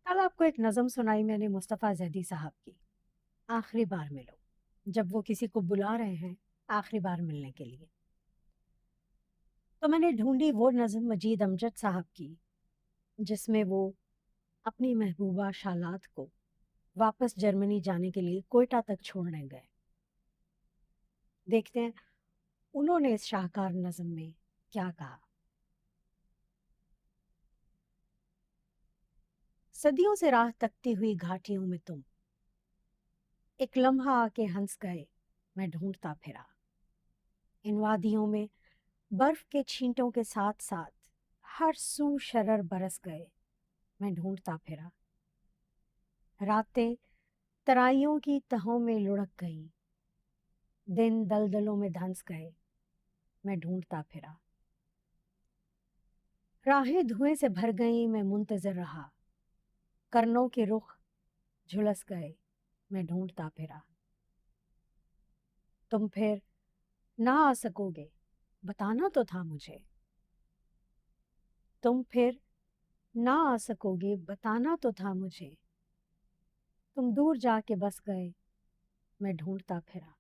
कल आपको एक नज़म सुनाई मैंने मुस्तफ़ा ज़ैदी साहब की, आखिरी बार मिलो, जब वो किसी को बुला रहे हैं आखिरी बार मिलने के लिए। तो मैंने ढूंढी वो नज़म मजीद अमजद साहब की, जिसमें वो अपनी महबूबा शालात को वापस जर्मनी जाने के लिए कोयटा तक छोड़ने गए। देखते हैं उन्होंने इस शाहकार नज़म में क्या कहा। सदियों से राह तकती हुई घाटियों में तुम एक लम्हा आके हंस गए, मैं ढूंढता फिरा। इन वादियों में बर्फ के छींटों के साथ साथ हर सू शरर बरस गए, मैं ढूंढता फिरा। रातें तराइयों की तहों में लुढ़क गई, दिन दलदलों में धंस गए, मैं ढूंढता फिरा। राहें धुएं से भर गई, मैं मुंतजर रहा। करनों के रुख झुलस गए, मैं ढूंढता फिरा। तुम फिर ना आ सकोगे, बताना तो था मुझे। तुम फिर ना आ सकोगे, बताना तो था मुझे। तुम दूर जाके बस गए, मैं ढूंढता फिरा।